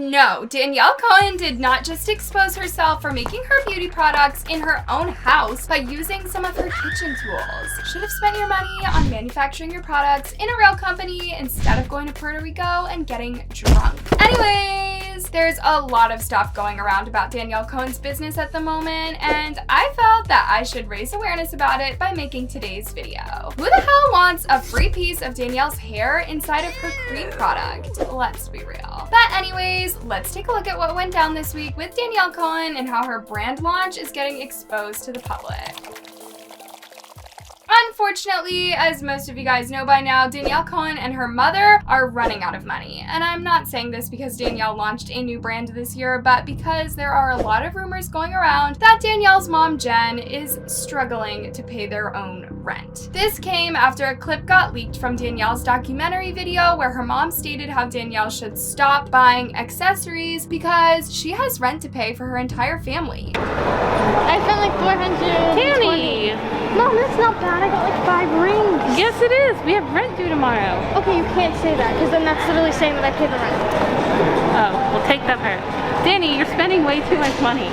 No, Danielle Cohn did not just expose herself for making her beauty products in her own house by using some of her kitchen tools. Should have spent your money on manufacturing your products in a real company instead of going to Puerto Rico and getting drunk. Anyways, there's a lot of stuff going around about Danielle Cohn's business at the moment, and I felt that I should raise awareness about it by making today's video. Who the hell wants a free piece of Danielle's hair inside of her cream product? Let's be real. But anyways, let's take a look at what went down this week with Danielle Cohn and how her brand launch is getting exposed to the public. Unfortunately, as most of you guys know by now, Danielle Cohn and her mother are running out of money. And I'm not saying this because Danielle launched a new brand this year, but because there are a lot of rumors going around that Danielle's mom, Jen, is struggling to pay their own rent. This came after a clip got leaked from Danielle's documentary video where her mom stated how Danielle should stop buying accessories because she has rent to pay for her entire family. I spent like $420. Tammy! Mom, that's not bad. I got like 5 rings. Yes, it is. We have rent due tomorrow. Okay, you can't say that because then that's literally saying that I pay the rent. Oh, we'll take that part. Danny, you're spending way too much money.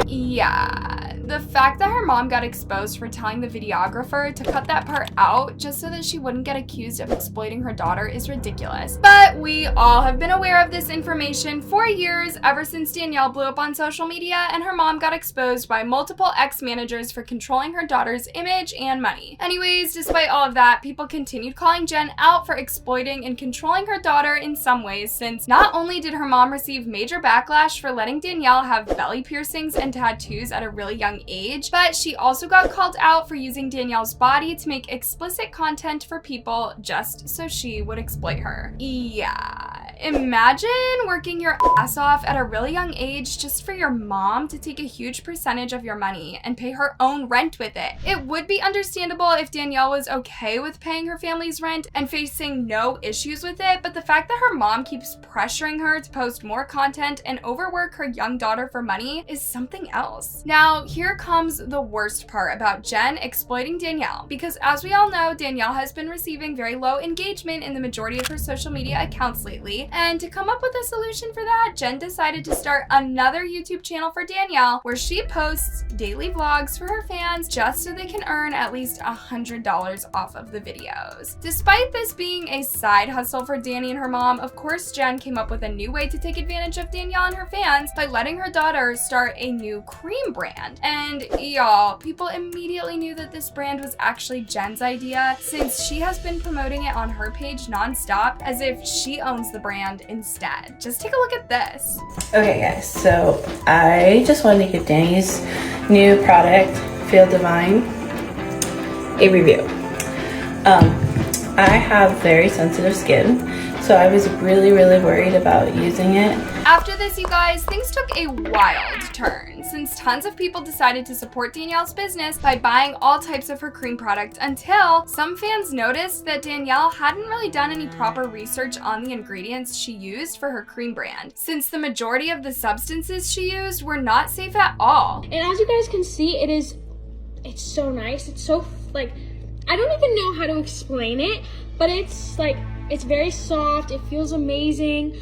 Yeah. The fact that her mom got exposed for telling the videographer to cut that part out just so that she wouldn't get accused of exploiting her daughter is ridiculous. But we all have been aware of this information for years, ever since Danielle blew up on social media and her mom got exposed by multiple ex-managers for controlling her daughter's image and money. Anyways, despite all of that, people continued calling Jen out for exploiting and controlling her daughter in some ways, since not only did her mom receive major backlash for letting Danielle have belly piercings and tattoos at a really young age, but she also got called out for using Danielle's body to make explicit content for people just so she would exploit her. Yeah. Imagine working your ass off at a really young age just for your mom to take a huge percentage of your money and pay her own rent with it. It would be understandable if Danielle was okay with paying her family's rent and facing no issues with it, but the fact that her mom keeps pressuring her to post more content and overwork her young daughter for money is something else. Now, here comes the worst part about Jen exploiting Danielle, because as we all know, Danielle has been receiving very low engagement in the majority of her social media accounts lately. And to come up with a solution for that, Jen decided to start another YouTube channel for Danielle where she posts daily vlogs for her fans just so they can earn at least $100 off of the videos. Despite this being a side hustle for Danny and her mom, of course Jen came up with a new way to take advantage of Danielle and her fans by letting her daughter start a new cream brand. And y'all, people immediately knew that this brand was actually Jen's idea, since she has been promoting it on her page nonstop as if she owns the brand instead. Just take a look at this. Okay guys, so I just wanted to give Danny's new product, Feel Divine, a review. I have very sensitive skin, so I was really worried about using it. After this, you guys, things took a wild turn, since tons of people decided to support Danielle's business by buying all types of her cream product, until some fans noticed that Danielle hadn't really done any proper research on the ingredients she used for her cream brand, since the majority of the substances she used were not safe at all. And as you guys can see, it's so nice. It's so, like, I don't even know how to explain it, but it's like, it's very soft. It feels amazing.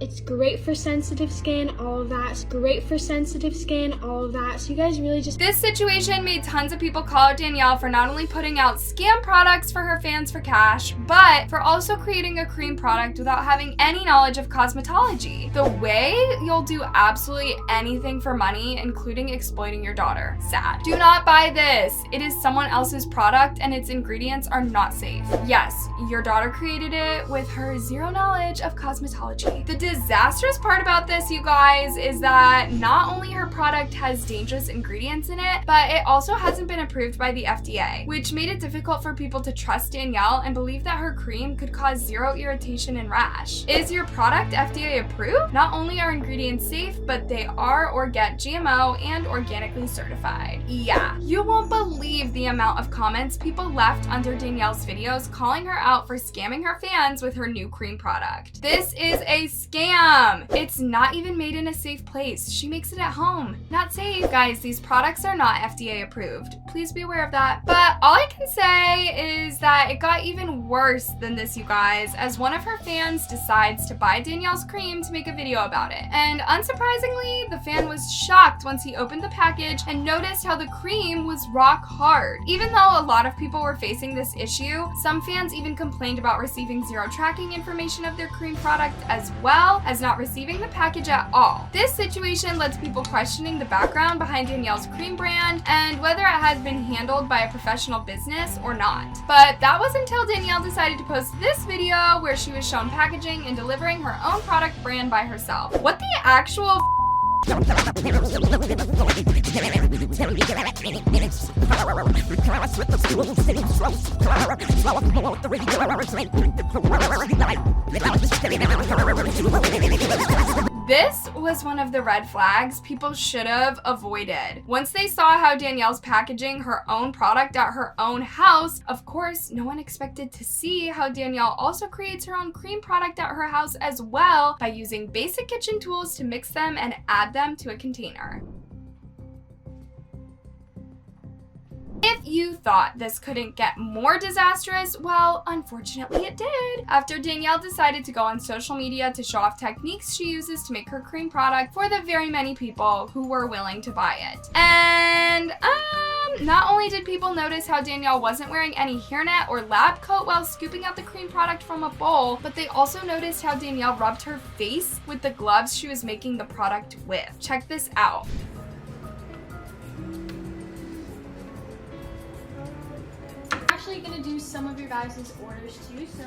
It's great for sensitive skin, all of that. It's great for sensitive skin, all of that. So you guys really just... This situation made tons of people call out Danielle for not only putting out scam products for her fans for cash, but for also creating a cream product without having any knowledge of cosmetology. The way you'll do absolutely anything for money, including exploiting your daughter. Sad. Do not buy this. It is someone else's product and its ingredients are not safe. Yes, your daughter created it with her zero knowledge of cosmetology. The disastrous part about this, you guys, is that not only her product has dangerous ingredients in it, but it also hasn't been approved by the FDA, which made it difficult for people to trust Danielle and believe that her cream could cause zero irritation and rash. Is your product FDA approved? Not only are ingredients safe, but they are or get GMO and organically certified. Yeah, you won't believe the amount of comments people left under Danielle's videos calling her out for scamming her fans with her new cream product. This is a scam. It's not even made in a safe place. She makes it at home. Not safe. Guys, these products are not FDA approved. Please be aware of that. But all I can say is that it got even worse than this, you guys, as one of her fans decides to buy Danielle's cream to make a video about it. And unsurprisingly, the fan was shocked once he opened the package and noticed how the cream was rock hard. Even though a lot of people were facing this issue, some fans even complained about receiving zero tracking information of their cream product as well as not receiving the package at all. This situation led to people questioning the background behind Danielle's cream brand and whether it has been handled by a professional business or not. But that was until Danielle decided to post this video where she was shown packaging and delivering her own product brand by herself. What the actual This was one of the red flags people should have avoided. Once they saw how Danielle's packaging her own product at her own house, of course, no one expected to see how Danielle also creates her own cream product at her house as well by using basic kitchen tools to mix them and add them to a container. If you thought this couldn't get more disastrous, well, unfortunately it did. After Danielle decided to go on social media to show off techniques she uses to make her cream product for the very many people who were willing to buy it. And, not only did people notice how Danielle wasn't wearing any hairnet or lab coat while scooping out the cream product from a bowl, but they also noticed how Danielle rubbed her face with the gloves she was making the product with. Check this out. Gonna do some of your guys' orders too, so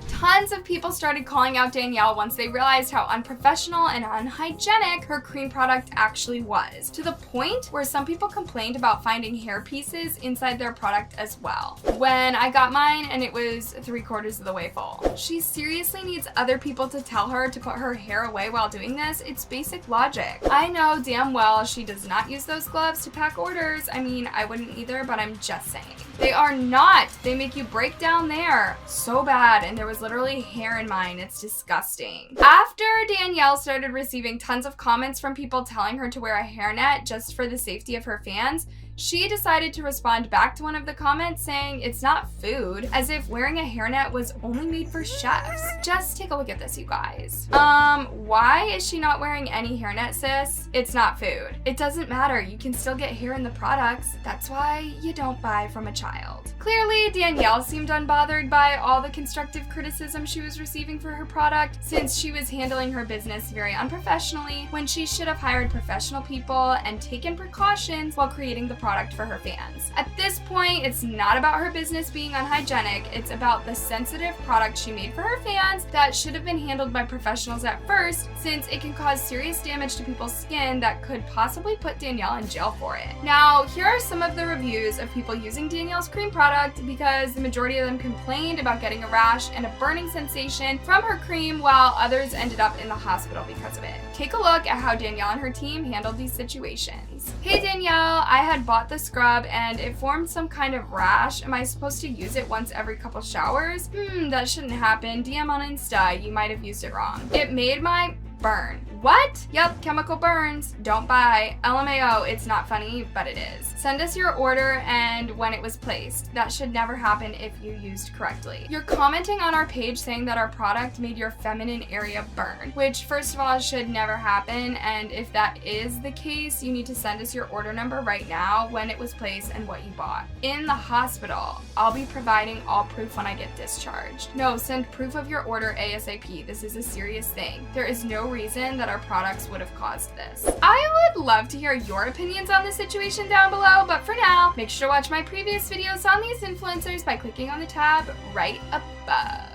tons of people started calling out Danielle once they realized how unprofessional and unhygienic her cream product actually was, to the point where some people complained about finding hair pieces inside their product as well. When I got mine and it was 3/4 of the way full. She seriously needs other people to tell her to put her hair away while doing this. It's basic logic. I know damn well she does not use those gloves to pack orders. I mean, I wouldn't either, but I'm just saying. They are not. They make you break down there so bad, and there was literally hair in mine. It's disgusting. After Danielle started receiving tons of comments from people telling her to wear a hairnet just for the safety of her fans, she decided to respond back to one of the comments saying it's not food, as if wearing a hairnet was only made for chefs. Just take a look at this, you guys. Why is she not wearing any hairnet, sis? It's not food. It doesn't matter. You can still get hair in the products. That's why you don't buy from a child. Clearly, Danielle seemed unbothered by all the constructive criticism she was receiving for her product, since she was handling her business very unprofessionally when she should have hired professional people and taken precautions while creating the product for her fans. At this point, it's not about her business being unhygienic, it's about the sensitive product she made for her fans that should have been handled by professionals at first, since it can cause serious damage to people's skin that could possibly put Danielle in jail for it. Now, here are some of the reviews of people using Danielle's cream product, because the majority of them complained about getting a rash and a burning sensation from her cream, while others ended up in the hospital because of it. Take a look at how Danielle and her team handled these situations. Hey Danielle, I had bought the scrub and it formed some kind of rash. Am I supposed to use it once every couple showers? That shouldn't happen. DM on Insta, you might have used it wrong. It made my burn. What? Yep, chemical burns. Don't buy. LMAO, it's not funny, but it is. Send us your order and when it was placed. That should never happen if you used correctly. You're commenting on our page saying that our product made your feminine area burn, which first of all should never happen, and if that is the case, you need to send us your order number right now, when it was placed, and what you bought. In the hospital, I'll be providing all proof when I get discharged. No, send proof of your order ASAP. This is a serious thing. There is no reason that our products would have caused this. I would love to hear your opinions on the situation down below, but for now, make sure to watch my previous videos on these influencers by clicking on the tab right above.